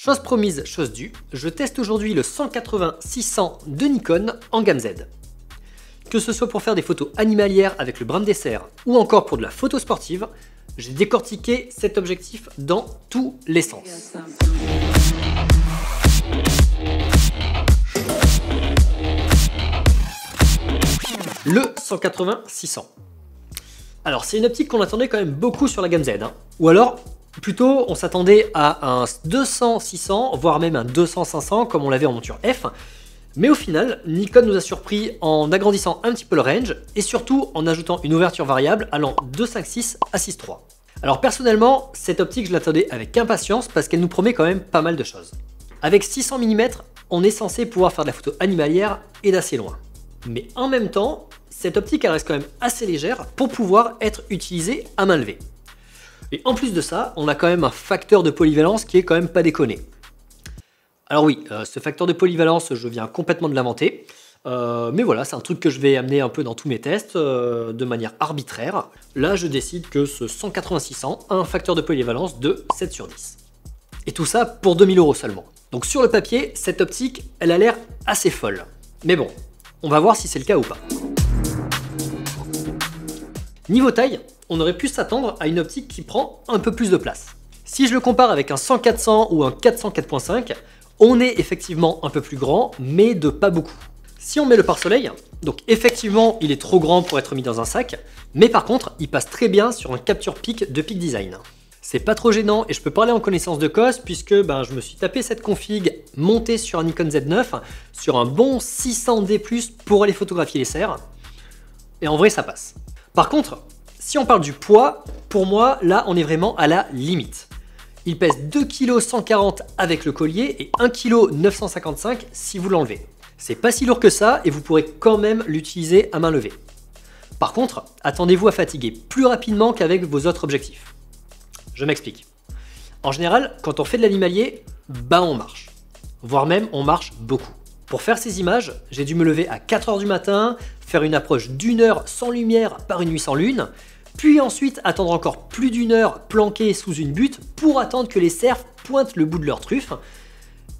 Chose promise, chose due, je teste aujourd'hui le 180-600 de Nikon en gamme Z. Que ce soit pour faire des photos animalières avec le brin de dessert ou encore pour de la photo sportive, j'ai décortiqué cet objectif dans tous les sens. Le 180-600. Alors c'est une optique qu'on attendait quand même beaucoup sur la gamme Z, ou alors plutôt on s'attendait à un 200-600, voire même un 200-500 comme on l'avait en monture F. Mais au final, Nikon nous a surpris en agrandissant un petit peu le range et surtout en ajoutant une ouverture variable allant de 5.6 à 6.3. Alors personnellement, cette optique je l'attendais avec impatience parce qu'elle nous promet quand même pas mal de choses. Avec 600 mm, on est censé pouvoir faire de la photo animalière et d'assez loin. Mais en même temps, cette optique elle reste quand même assez légère pour pouvoir être utilisée à main levée. Et en plus de ça, on a quand même un facteur de polyvalence qui est quand même pas déconné. Alors oui, ce facteur de polyvalence, je viens complètement de l'inventer. Mais voilà, c'est un truc que je vais amener un peu dans tous mes tests, de manière arbitraire. Là, je décide que ce 180-600 a un facteur de polyvalence de 7 sur 10. Et tout ça pour 2000 € seulement. Donc sur le papier, cette optique, elle a l'air assez folle. Mais bon, on va voir si c'est le cas ou pas. Niveau taille, on aurait pu s'attendre à une optique qui prend un peu plus de place. Si je le compare avec un 100-400 ou un 400-4.5, on est effectivement un peu plus grand, mais de pas beaucoup. Si on met le pare-soleil, donc effectivement il est trop grand pour être mis dans un sac, mais par contre il passe très bien sur un capture pic de Peak Design. C'est pas trop gênant et je peux parler en connaissance de cause puisque je me suis tapé cette config montée sur un Nikon Z9 sur un bon 600D+, pour aller photographier les cerfs. Et en vrai ça passe. Par contre, si on parle du poids, pour moi là on est vraiment à la limite. Il pèse 2,140 kg avec le collier et 1,955 kg si vous l'enlevez. C'est pas si lourd que ça et vous pourrez quand même l'utiliser à main levée. Par contre, attendez-vous à fatiguer plus rapidement qu'avec vos autres objectifs. Je m'explique. En général, quand on fait de l'animalier, on marche. Voire même on marche beaucoup. Pour faire ces images, j'ai dû me lever à 4 h du matin, faire une approche d'1 heure sans lumière par une nuit sans lune, puis ensuite attendre encore plus d'1 heure planqué sous une butte pour attendre que les cerfs pointent le bout de leur truffe,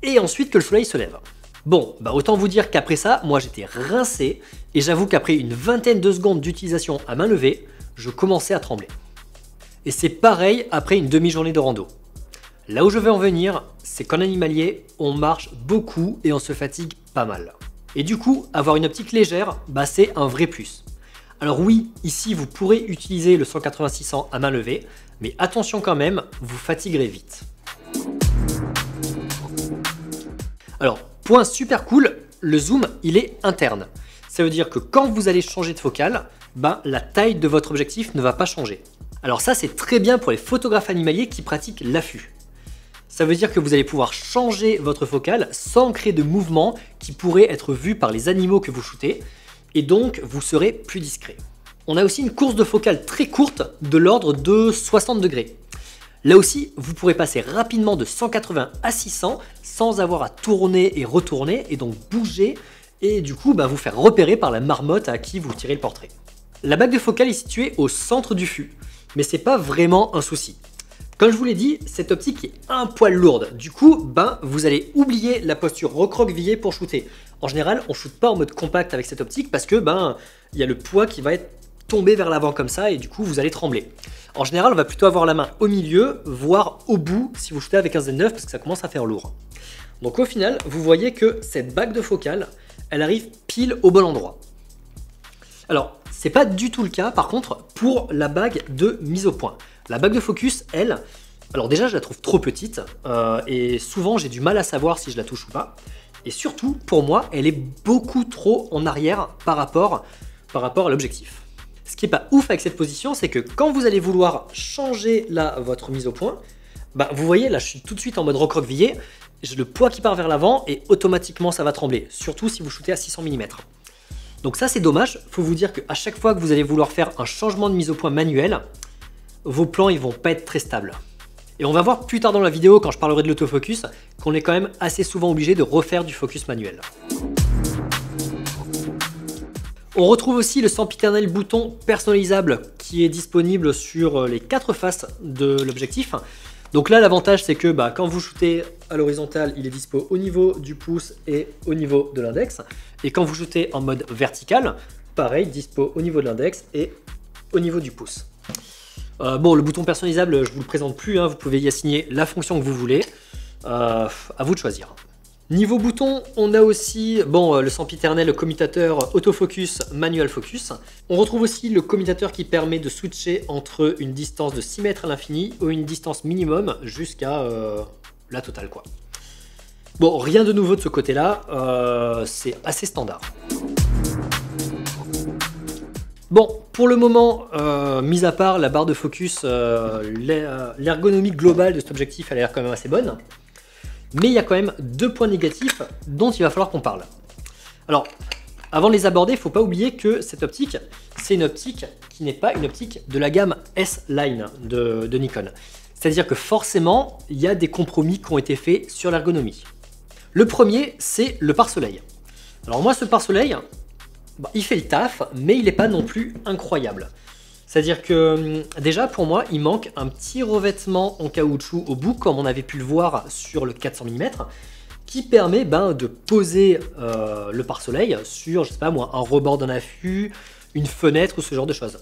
et ensuite que le soleil se lève. Bon, autant vous dire qu'après ça, moi j'étais rincé, et j'avoue qu'après une vingtaine de secondes d'utilisation à main levée, je commençais à trembler. Et c'est pareil après une demi-journée de rando. Là où je veux en venir, c'est qu'en animalier, on marche beaucoup et on se fatigue pas mal. Et du coup, avoir une optique légère, c'est un vrai plus. Alors oui, ici vous pourrez utiliser le 180-600 à main levée, mais attention quand même, vous fatiguerez vite. Alors, point super cool, le zoom il est interne. Ça veut dire que quand vous allez changer de focale, la taille de votre objectif ne va pas changer. Alors ça c'est très bien pour les photographes animaliers qui pratiquent l'affût. Ça veut dire que vous allez pouvoir changer votre focale sans créer de mouvement qui pourrait être vu par les animaux que vous shootez, et donc vous serez plus discret. On a aussi une course de focale très courte de l'ordre de 60 degrés. Là aussi, vous pourrez passer rapidement de 180 à 600 sans avoir à tourner et retourner et donc bouger et du coup vous faire repérer par la marmotte à qui vous tirez le portrait. La bague de focale est située au centre du fût, mais c'est pas vraiment un souci. Comme je vous l'ai dit, cette optique est un poil lourde. Du coup, vous allez oublier la posture recroquevillée pour shooter. En général, on shoote pas en mode compact avec cette optique parce que il y a le poids qui va être tombé vers l'avant comme ça et du coup vous allez trembler. En général, on va plutôt avoir la main au milieu, voire au bout si vous shootez avec un Z9 parce que ça commence à faire lourd. Donc au final, vous voyez que cette bague de focale, elle arrive pile au bon endroit. Alors, c'est pas du tout le cas par contre pour la bague de mise au point. La bague de focus, elle, alors déjà je la trouve trop petite et souvent j'ai du mal à savoir si je la touche ou pas. Et surtout, pour moi, elle est beaucoup trop en arrière par rapport à l'objectif. Ce qui est pas ouf avec cette position, c'est que quand vous allez vouloir changer votre mise au point, vous voyez là je suis tout de suite en mode recroquevillé, j'ai le poids qui part vers l'avant et automatiquement ça va trembler, surtout si vous shootez à 600 mm. Donc ça c'est dommage, faut vous dire qu'à chaque fois que vous allez vouloir faire un changement de mise au point manuel, vos plans ils vont pas être très stables. Et on va voir plus tard dans la vidéo quand je parlerai de l'autofocus qu'on est quand même assez souvent obligé de refaire du focus manuel. On retrouve aussi le sempiternel bouton personnalisable qui est disponible sur les 4 faces de l'objectif. Donc là, l'avantage, c'est que quand vous shootez à l'horizontale, il est dispo au niveau du pouce et au niveau de l'index. Et quand vous shootez en mode vertical, pareil, dispo au niveau de l'index et au niveau du pouce. Bon, le bouton personnalisable, je ne vous le présente plus, hein, vous pouvez y assigner la fonction que vous voulez. À vous de choisir. Niveau bouton, on a aussi le sempiternel commutateur autofocus, manual focus. On retrouve aussi le commutateur qui permet de switcher entre une distance de 6 mètres à l'infini ou une distance minimum jusqu'à la totale, quoi. Bon, rien de nouveau de ce côté-là, c'est assez standard. Bon, pour le moment, mis à part la barre de focus, l'ergonomie globale de cet objectif, elle a l'air quand même assez bonne. Mais il y a quand même 2 points négatifs dont il va falloir qu'on parle. Alors, avant de les aborder, il ne faut pas oublier que cette optique, c'est une optique qui n'est pas une optique de la gamme S-Line de Nikon. C'est-à-dire que forcément, il y a des compromis qui ont été faits sur l'ergonomie. Le premier, c'est le pare-soleil. Alors moi, ce pare-soleil, il fait le taf, mais il n'est pas non plus incroyable. C'est-à-dire que déjà pour moi il manque un petit revêtement en caoutchouc au bout, comme on avait pu le voir sur le 400 mm, qui permet de poser le pare-soleil sur, je sais pas moi, un rebord d'un affût, une fenêtre ou ce genre de choses.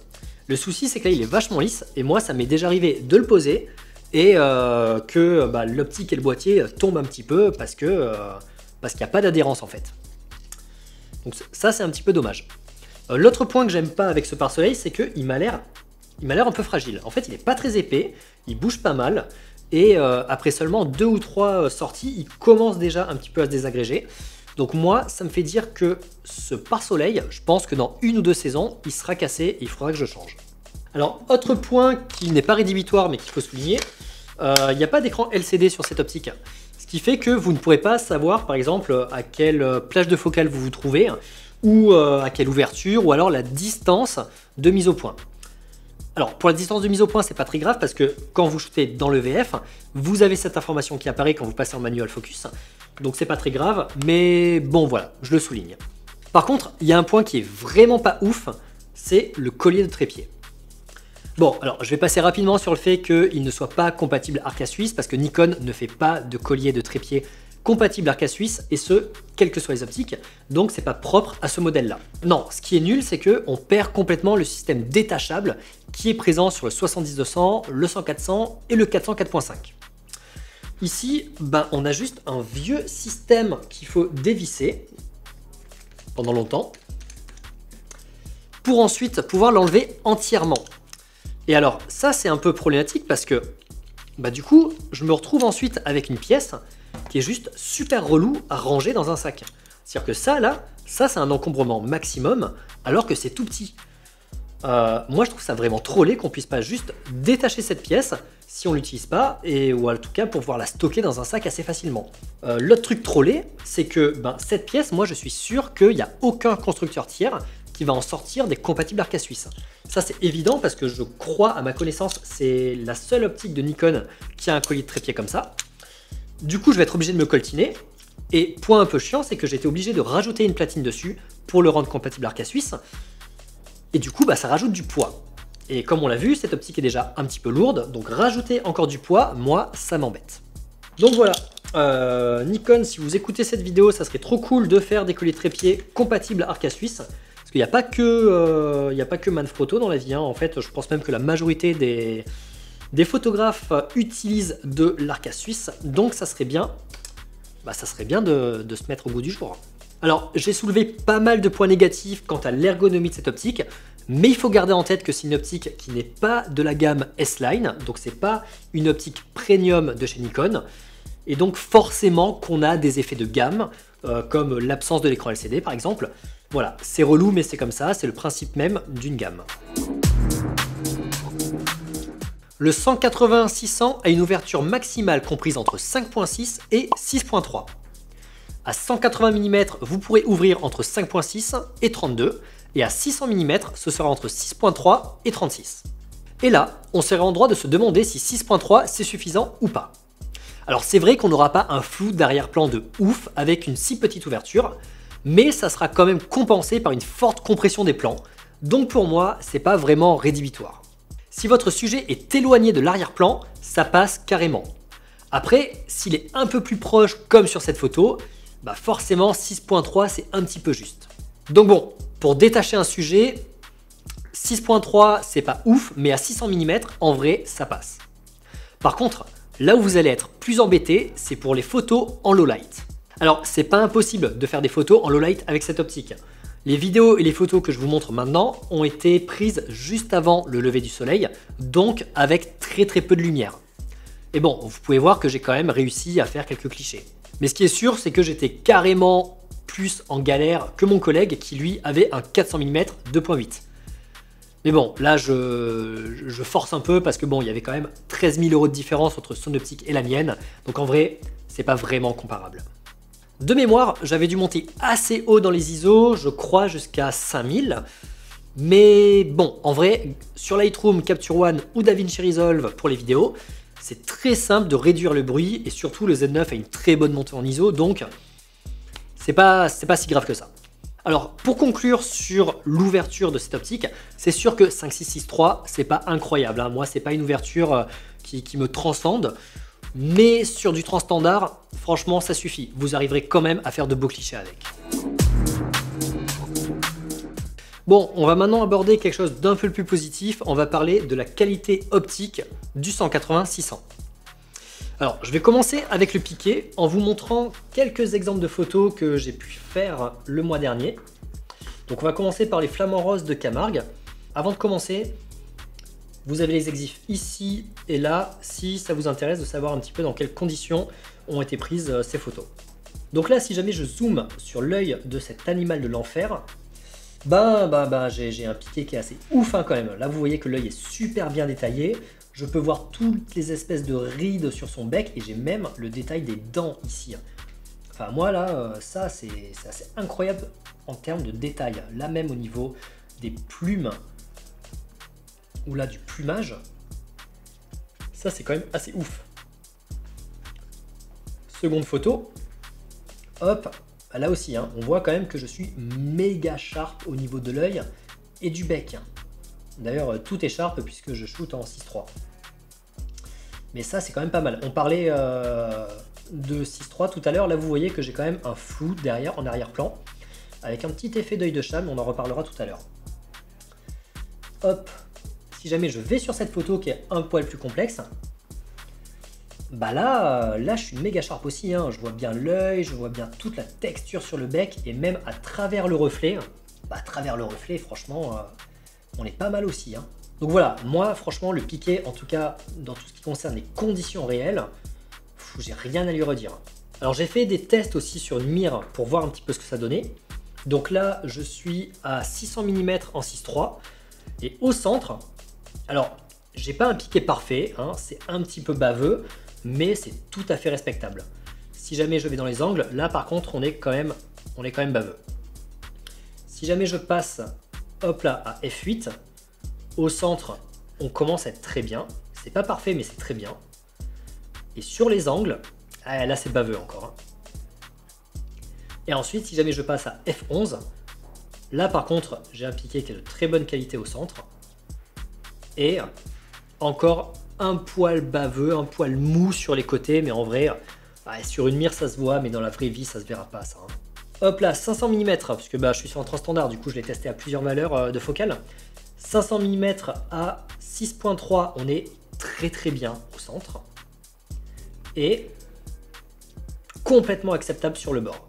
Le souci c'est que là il est vachement lisse et moi ça m'est déjà arrivé de le poser et que l'optique et le boîtier tombent un petit peu parce qu'il n'y a pas d'adhérence en fait. Donc ça c'est un petit peu dommage. L'autre point que j'aime pas avec ce pare-soleil, c'est qu'il m'a l'air un peu fragile. En fait, il n'est pas très épais, il bouge pas mal, et après seulement 2 ou 3 sorties, il commence déjà un petit peu à se désagréger. Donc moi, ça me fait dire que ce pare-soleil, je pense que dans 1 ou 2 saisons, il sera cassé et il faudra que je change. Alors, autre point qui n'est pas rédhibitoire, mais qu'il faut souligner, il n'y a pas d'écran LCD sur cette optique. Ce qui fait que vous ne pourrez pas savoir, par exemple, à quelle plage de focale vous vous trouvez, ou à quelle ouverture, ou alors la distance de mise au point. Alors pour la distance de mise au point, c'est pas très grave parce que quand vous shootez dans le VF, vous avez cette information qui apparaît quand vous passez en manual focus, donc c'est pas très grave, mais bon voilà, je le souligne. Par contre, il y a un point qui est vraiment pas ouf, c'est le collier de trépied. Bon, alors je vais passer rapidement sur le fait qu'il ne soit pas compatible Arca Suisse parce que Nikon ne fait pas de collier de trépied compatible Arca Suisse, et ce, quelles que soient les optiques, donc c'est pas propre à ce modèle-là. Non, ce qui est nul, c'est qu'on perd complètement le système détachable qui est présent sur le 70-200, le 100-400 et le 400 4.5. Ici, on a juste un vieux système qu'il faut dévisser pendant longtemps pour ensuite pouvoir l'enlever entièrement. Et alors, ça c'est un peu problématique parce que du coup, je me retrouve ensuite avec une pièce qui est juste super relou à ranger dans un sac. C'est-à-dire que ça c'est un encombrement maximum alors que c'est tout petit. Moi je trouve ça vraiment trop laid qu'on puisse pas juste détacher cette pièce si on l'utilise pas, ou en tout cas pour pouvoir la stocker dans un sac assez facilement. L'autre truc trop laid, c'est que cette pièce, moi je suis sûr qu'il n'y a aucun constructeur tiers qui va en sortir des compatibles Arca Suisse. Ça c'est évident parce que je crois, à ma connaissance, c'est la seule optique de Nikon qui a un collier de trépied comme ça. Du coup je vais être obligé de me coltiner, et point un peu chiant, c'est que j'ai été obligé de rajouter une platine dessus pour le rendre compatible Arca Suisse, et du coup ça rajoute du poids. Et comme on l'a vu, cette optique est déjà un petit peu lourde, donc rajouter encore du poids, moi ça m'embête. Donc voilà, Nikon, si vous écoutez cette vidéo, ça serait trop cool de faire des colliers de trépied compatibles Arca Suisse, parce qu'il n'y a pas que Manfrotto dans la vie, hein. En fait je pense même que la majorité des photographes utilisent de l'Arca Suisse, donc ça serait bien, de se mettre au goût du jour. Alors j'ai soulevé pas mal de points négatifs quant à l'ergonomie de cette optique, mais il faut garder en tête que c'est une optique qui n'est pas de la gamme S-Line, donc c'est pas une optique premium de chez Nikon, et donc forcément qu'on a des effets de gamme, comme l'absence de l'écran LCD par exemple. Voilà, c'est relou mais c'est comme ça, c'est le principe même d'une gamme. Le 180-600 a une ouverture maximale comprise entre 5.6 et 6.3. À 180 mm, vous pourrez ouvrir entre 5.6 et 32, et à 600 mm, ce sera entre 6.3 et 36. Et là, on serait en droit de se demander si 6.3 c'est suffisant ou pas. Alors c'est vrai qu'on n'aura pas un flou d'arrière-plan de ouf avec une si petite ouverture, mais ça sera quand même compensé par une forte compression des plans, donc pour moi, c'est pas vraiment rédhibitoire. Si votre sujet est éloigné de l'arrière-plan, ça passe carrément. Après, s'il est un peu plus proche comme sur cette photo, bah forcément 6.3 c'est un petit peu juste. Donc bon, pour détacher un sujet, 6.3 c'est pas ouf, mais à 600 mm en vrai ça passe. Par contre, là où vous allez être plus embêté, c'est pour les photos en low light. Alors c'est pas impossible de faire des photos en low light avec cette optique. Les vidéos et les photos que je vous montre maintenant ont été prises juste avant le lever du soleil, donc avec très peu de lumière. Et bon, vous pouvez voir que j'ai quand même réussi à faire quelques clichés. Mais ce qui est sûr, c'est que j'étais carrément plus en galère que mon collègue qui lui avait un 400 mm 2.8. Mais bon, là je force un peu parce que bon, il y avait quand même 13 000 € de différence entre son optique et la mienne. Donc en vrai, c'est pas vraiment comparable. De mémoire, j'avais dû monter assez haut dans les ISO, je crois jusqu'à 5000. Mais bon, en vrai, sur Lightroom, Capture One ou DaVinci Resolve pour les vidéos, c'est très simple de réduire le bruit et surtout le Z9 a une très bonne montée en ISO, donc c'est pas si grave que ça. Alors pour conclure sur l'ouverture de cette optique, c'est sûr que 5.6.6.3 c'est pas incroyable, hein. Moi c'est pas une ouverture qui me transcende, mais sur du transstandard, franchement ça suffit, vous arriverez quand même à faire de beaux clichés avec. Bon, on va maintenant aborder quelque chose d'un peu plus positif, on va parler de la qualité optique du 180-600. Alors, je vais commencer avec le piqué en vous montrant quelques exemples de photos que j'ai pu faire le mois dernier. Donc on va commencer par les flamants roses de Camargue. Avant de commencer, vous avez les exifs ici et là, si ça vous intéresse de savoir un petit peu dans quelles conditions ont été prises ces photos. Donc là, si jamais je zoome sur l'œil de cet animal de l'enfer, j'ai un piqué qui est assez ouf hein, quand même. Là, vous voyez que l'œil est super bien détaillé. Je peux voir toutes les espèces de rides sur son bec et j'ai même le détail des dents ici. Enfin, moi là, ça c'est assez incroyable en termes de détail. Là même au niveau des plumes, ou là du plumage, ça c'est quand même assez ouf. Seconde photo, hop, là aussi, hein, on voit quand même que je suis méga sharp au niveau de l'œil et du bec. D'ailleurs, tout est sharp puisque je shoot en 6.3. Mais ça, c'est quand même pas mal. On parlait de 6.3 tout à l'heure. Là, vous voyez que j'ai quand même un flou derrière, en arrière-plan, avec un petit effet d'œil de chat, mais on en reparlera tout à l'heure. Hop, si jamais je vais sur cette photo qui est un poil plus complexe, bah là je suis méga sharp aussi, hein. Je vois bien l'œil, je vois bien toute la texture sur le bec, et même à travers le reflet, franchement, on est pas mal aussi, hein. Donc voilà, moi franchement le piqué, en tout cas dans tout ce qui concerne les conditions réelles, j'ai rien à lui redire. Alors j'ai fait des tests aussi sur une mire pour voir un petit peu ce que ça donnait. Donc là je suis à 600 mm en 6.3 et au centre, alors j'ai pas un piqué parfait, hein, c'est un petit peu baveux, mais c'est tout à fait respectable. Si jamais je vais dans les angles, là par contre on est quand même baveux. Si jamais je passe hop là à f8, au centre, on commence à être très bien. C'est pas parfait, mais c'est très bien. Et sur les angles, là c'est baveux encore, hein. Et ensuite, si jamais je passe à F11, là par contre, j'ai un piqué qui est de très bonne qualité au centre. Et encore un poil baveux, un poil mou sur les côtés, mais en vrai, sur une mire ça se voit, mais dans la vraie vie ça se verra pas ça, hein. Hop là, 500 mm, parce que je suis sur un transstandard, du coup je l'ai testé à plusieurs valeurs de focale. 500 mm à 6.3, on est très bien au centre. Et complètement acceptable sur le bord.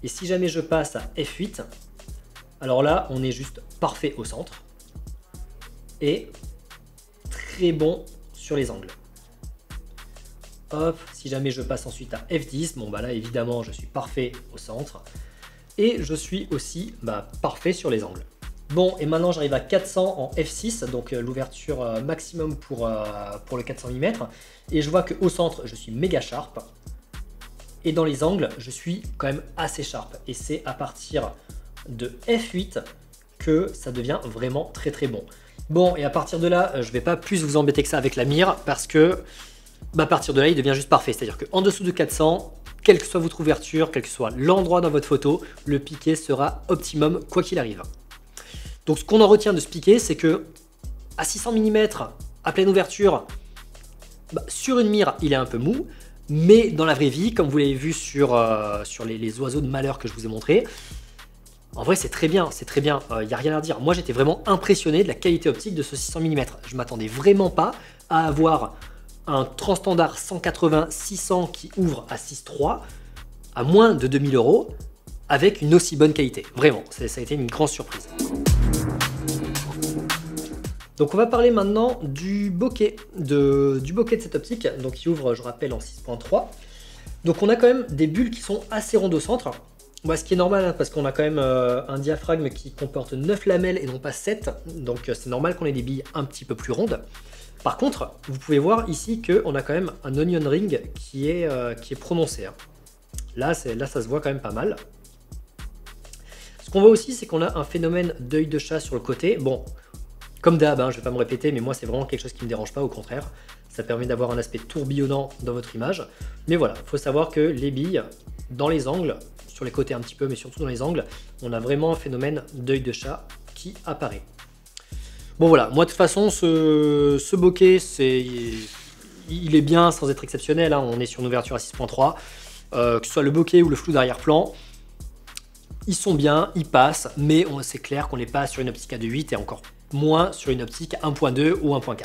Et si jamais je passe à F8, alors là, on est juste parfait au centre. Et très bon sur les angles. Hop, si jamais je passe ensuite à F10, bon là évidemment je suis parfait au centre. Et je suis aussi parfait sur les angles. Bon, et maintenant j'arrive à 400 en F6, donc l'ouverture maximum pour le 400 mm. Et je vois qu'au centre, je suis méga sharp. Et dans les angles, je suis quand même assez sharp. Et c'est à partir de F8 que ça devient vraiment très bon. Bon, et à partir de là, je vais pas plus vous embêter que ça avec la mire, parce que à partir de là, il devient juste parfait. C'est-à-dire qu'en dessous de 400, quelle que soit votre ouverture, quel que soit l'endroit dans votre photo, le piqué sera optimum quoi qu'il arrive. Donc ce qu'on en retient de ce piqué, c'est que à 600 mm, à pleine ouverture, sur une mire, il est un peu mou, mais dans la vraie vie, comme vous l'avez vu sur les oiseaux de malheur que je vous ai montré, en vrai, c'est très bien, c'est très bien, il n'y a rien à dire. Moi, j'étais vraiment impressionné de la qualité optique de ce 600 mm. Je m'attendais vraiment pas à avoir un transstandard 180-600 qui ouvre à 6.3 à moins de 2000 € avec une aussi bonne qualité. Vraiment, ça a été une grande surprise. Donc on va parler maintenant du bokeh de cette optique, donc qui ouvre, je rappelle, en 6.3. Donc on a quand même des bulles qui sont assez rondes au centre. Ce qui est normal, hein, parce qu'on a quand même un diaphragme qui comporte 9 lamelles et non pas 7, donc c'est normal qu'on ait des billes un petit peu plus rondes. Par contre, vous pouvez voir ici qu'on a quand même un onion ring qui est prononcé. Hein. Là, ça se voit quand même pas mal. Ce qu'on voit aussi, c'est qu'on a un phénomène d'œil de chat sur le côté. Bon, comme d'hab, hein, je ne vais pas me répéter, mais moi c'est vraiment quelque chose qui ne me dérange pas, au contraire. Ça permet d'avoir un aspect tourbillonnant dans votre image. Mais voilà, il faut savoir que les billes, dans les angles, sur les côtés un petit peu, mais surtout dans les angles, on a vraiment un phénomène d'œil de chat qui apparaît. Bon voilà, moi de toute façon, ce bokeh, il est bien sans être exceptionnel, hein. On est sur une ouverture à 6.3, que ce soit le bokeh ou le flou d'arrière-plan, ils sont bien, ils passent, mais c'est clair qu'on n'est pas sur une optique à 2.8 et encore moins sur une optique 1.2 ou 1.4.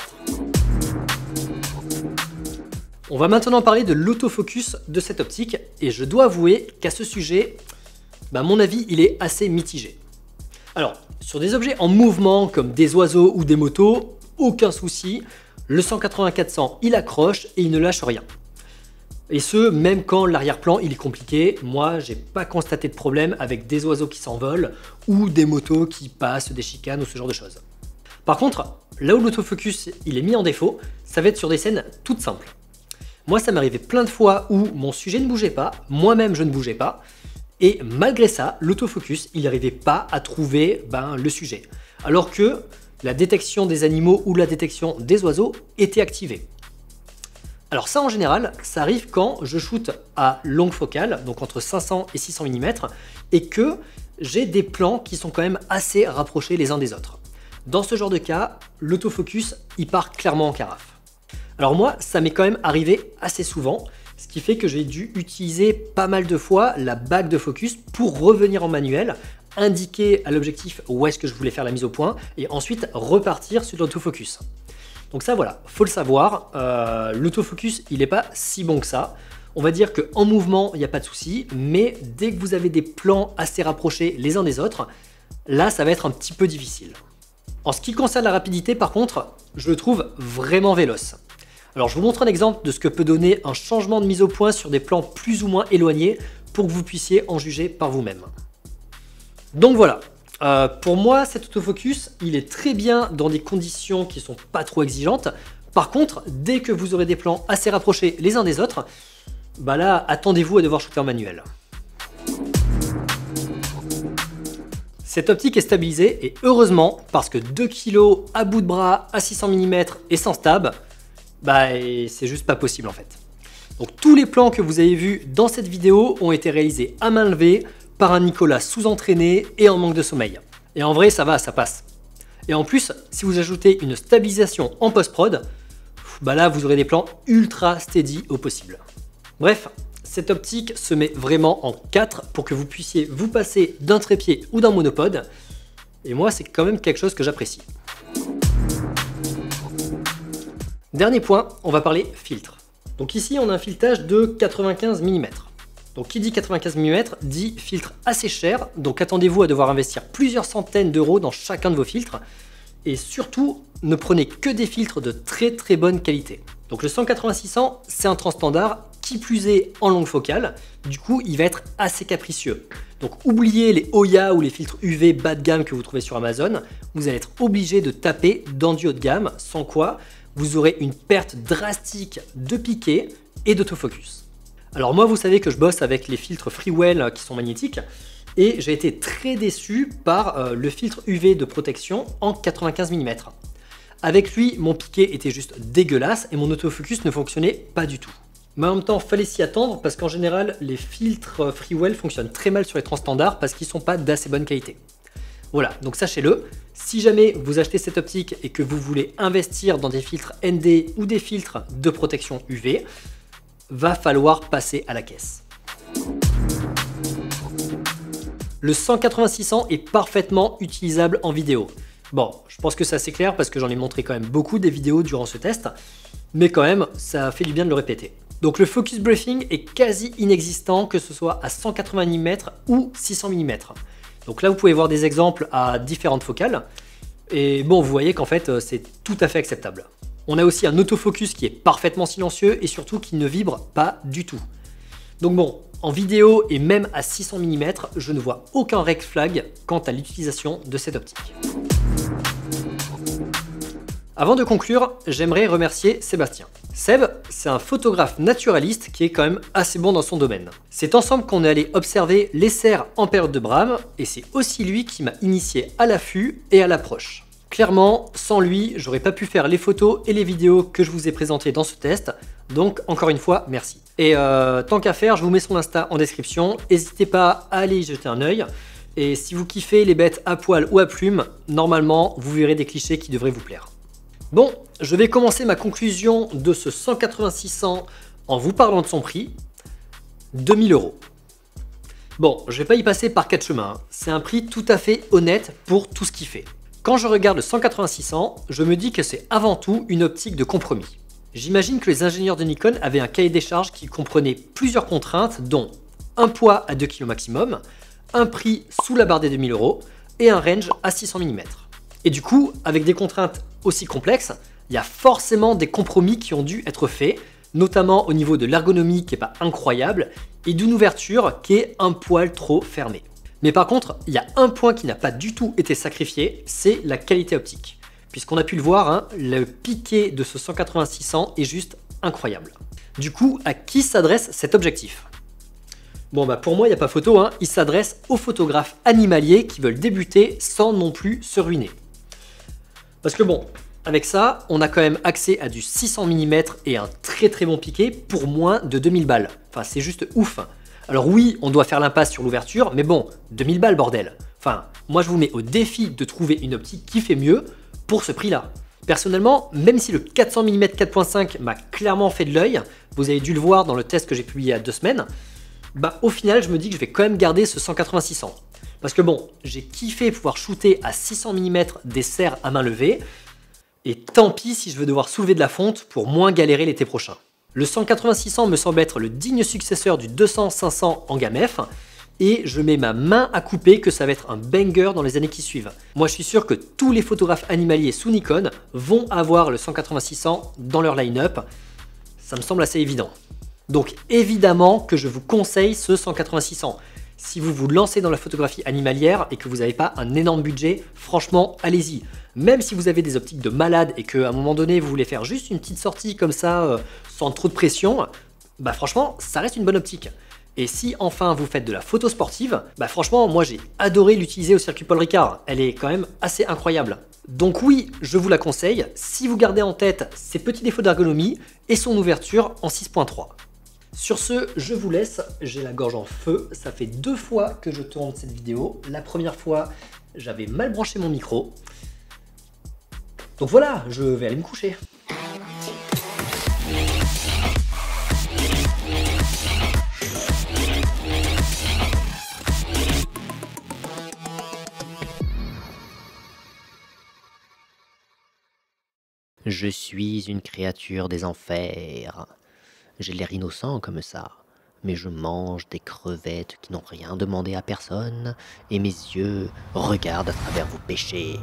On va maintenant parler de l'autofocus de cette optique et je dois avouer qu'à ce sujet, mon avis il est assez mitigé. Alors, sur des objets en mouvement comme des oiseaux ou des motos, aucun souci, le 180-400 il accroche et il ne lâche rien. Et ce, même quand l'arrière-plan il est compliqué, moi j'ai pas constaté de problème avec des oiseaux qui s'envolent ou des motos qui passent des chicanes ou ce genre de choses. Par contre, là où l'autofocus il est mis en défaut, ça va être sur des scènes toutes simples. Moi, ça m'arrivait plein de fois où mon sujet ne bougeait pas, moi-même je ne bougeais pas, et malgré ça, l'autofocus, il n'arrivait pas à trouver le sujet. Alors que la détection des animaux ou la détection des oiseaux était activée. Alors ça, en général, ça arrive quand je shoote à longue focale, donc entre 500 et 600 mm, et que j'ai des plans qui sont quand même assez rapprochés les uns des autres. Dans ce genre de cas, l'autofocus, il part clairement en carafe. Alors moi, ça m'est quand même arrivé assez souvent, ce qui fait que j'ai dû utiliser pas mal de fois la bague de focus pour revenir en manuel, indiquer à l'objectif où est-ce que je voulais faire la mise au point, et ensuite repartir sur l'autofocus. Donc ça voilà, faut le savoir, l'autofocus il n'est pas si bon que ça. On va dire qu'en mouvement, il n'y a pas de souci, mais dès que vous avez des plans assez rapprochés les uns des autres, là ça va être un petit peu difficile. En ce qui concerne la rapidité par contre, je le trouve vraiment véloce. Alors je vous montre un exemple de ce que peut donner un changement de mise au point sur des plans plus ou moins éloignés pour que vous puissiez en juger par vous-même. Donc voilà, pour moi cet autofocus il est très bien dans des conditions qui sont pas trop exigeantes. Par contre, dès que vous aurez des plans assez rapprochés les uns des autres, là attendez-vous à devoir shooter en manuel. Cette optique est stabilisée et heureusement parce que 2 kg à bout de bras à 600 mm et sans stab, c'est juste pas possible en fait. Donc tous les plans que vous avez vus dans cette vidéo ont été réalisés à main levée par un Nicolas sous-entraîné et en manque de sommeil. Et en vrai ça va, ça passe. Et en plus, si vous ajoutez une stabilisation en post-prod, là vous aurez des plans ultra steady au possible. Bref, cette optique se met vraiment en 4 pour que vous puissiez vous passer d'un trépied ou d'un monopode. Et moi c'est quand même quelque chose que j'apprécie. Dernier point, on va parler filtre. Donc ici, on a un filetage de 95 mm. Donc qui dit 95 mm dit filtre assez cher, donc attendez-vous à devoir investir plusieurs centaines d'euros dans chacun de vos filtres. Et surtout, ne prenez que des filtres de très très bonne qualité. Donc le 180-600, c'est un transstandard, qui plus est en longue focale, du coup il va être assez capricieux. Donc oubliez les Oya ou les filtres UV bas de gamme que vous trouvez sur Amazon, vous allez être obligé de taper dans du haut de gamme, sans quoi vous aurez une perte drastique de piqué et d'autofocus. Alors moi vous savez que je bosse avec les filtres Freewell qui sont magnétiques et j'ai été très déçu par le filtre UV de protection en 95 mm. Avec lui mon piqué était juste dégueulasse et mon autofocus ne fonctionnait pas du tout. Mais en même temps fallait s'y attendre parce qu'en général les filtres Freewell fonctionnent très mal sur les transstandards parce qu'ils ne sont pas d'assez bonne qualité. Voilà, donc sachez-le, si jamais vous achetez cette optique et que vous voulez investir dans des filtres ND ou des filtres de protection UV, va falloir passer à la caisse. Le 180-600 est parfaitement utilisable en vidéo. Bon, je pense que c'est assez clair parce que j'en ai montré quand même beaucoup des vidéos durant ce test, mais quand même, ça fait du bien de le répéter. Donc le focus briefing est quasi inexistant, que ce soit à 180 mm ou 600 mm. Donc là, vous pouvez voir des exemples à différentes focales, et bon, vous voyez qu'en fait, c'est tout à fait acceptable. On a aussi un autofocus qui est parfaitement silencieux et surtout qui ne vibre pas du tout. Donc bon, en vidéo et même à 600 mm, je ne vois aucun red flag quant à l'utilisation de cette optique. Avant de conclure, j'aimerais remercier Sébastien. Seb, c'est un photographe naturaliste qui est quand même assez bon dans son domaine. C'est ensemble qu'on est allé observer les cerfs en période de brame et c'est aussi lui qui m'a initié à l'affût et à l'approche. Clairement, sans lui, j'aurais pas pu faire les photos et les vidéos que je vous ai présentées dans ce test, donc encore une fois, merci. Et tant qu'à faire, je vous mets son Insta en description, n'hésitez pas à aller y jeter un œil. Et si vous kiffez les bêtes à poil ou à plumes, normalement, vous verrez des clichés qui devraient vous plaire. Bon, je vais commencer ma conclusion de ce 180-600 en vous parlant de son prix, 2000 €. Bon, je vais pas y passer par 4 chemins, c'est un prix tout à fait honnête pour tout ce qu'il fait. Quand je regarde le 180-600, je me dis que c'est avant tout une optique de compromis. J'imagine que les ingénieurs de Nikon avaient un cahier des charges qui comprenait plusieurs contraintes, dont un poids à 2 kg maximum, un prix sous la barre des 2000 € et un range à 600 mm. Et du coup, avec des contraintes aussi complexes, il y a forcément des compromis qui ont dû être faits, notamment au niveau de l'ergonomie qui n'est pas incroyable et d'une ouverture qui est un poil trop fermée. Mais par contre, il y a un point qui n'a pas du tout été sacrifié, c'est la qualité optique. Puisqu'on a pu le voir, hein, le piqué de ce 180-600 est juste incroyable. Du coup, à qui s'adresse cet objectif? Bon bah pour moi, il n'y a pas photo, hein, il s'adresse aux photographes animaliers qui veulent débuter sans non plus se ruiner. Parce que bon, avec ça, on a quand même accès à du 600 mm et un très bon piqué pour moins de 2000 balles. Enfin, c'est juste ouf. Alors oui, on doit faire l'impasse sur l'ouverture, mais bon, 2000 balles bordel. Enfin, moi je vous mets au défi de trouver une optique qui fait mieux pour ce prix-là. Personnellement, même si le 400 mm 4.5 m'a clairement fait de l'œil, vous avez dû le voir dans le test que j'ai publié il y a 2 semaines, bah au final, je me dis que je vais quand même garder ce 180-600. Parce que bon, j'ai kiffé pouvoir shooter à 600 mm des cerfs à main levée, et tant pis si je veux devoir soulever de la fonte pour moins galérer l'été prochain. Le 180-600 me semble être le digne successeur du 200-500 en gamme F, et je mets ma main à couper que ça va être un banger dans les années qui suivent. Moi je suis sûr que tous les photographes animaliers sous Nikon vont avoir le 180-600 dans leur line-up, ça me semble assez évident. Donc évidemment que je vous conseille ce 180-600. Si vous vous lancez dans la photographie animalière et que vous n'avez pas un énorme budget, franchement, allez-y. Même si vous avez des optiques de malade et qu'à un moment donné, vous voulez faire juste une petite sortie comme ça, sans trop de pression, bah franchement, ça reste une bonne optique. Et si enfin vous faites de la photo sportive, bah franchement, moi j'ai adoré l'utiliser au circuit Paul Ricard. Elle est quand même assez incroyable. Donc oui, je vous la conseille, si vous gardez en tête ses petits défauts d'ergonomie et son ouverture en 6.3. Sur ce, je vous laisse, j'ai la gorge en feu, ça fait 2 fois que je tourne cette vidéo. La première fois, j'avais mal branché mon micro. Donc voilà, je vais aller me coucher. Je suis une créature des enfers. J'ai l'air innocent comme ça, mais je mange des crevettes qui n'ont rien demandé à personne, et mes yeux regardent à travers vos péchés.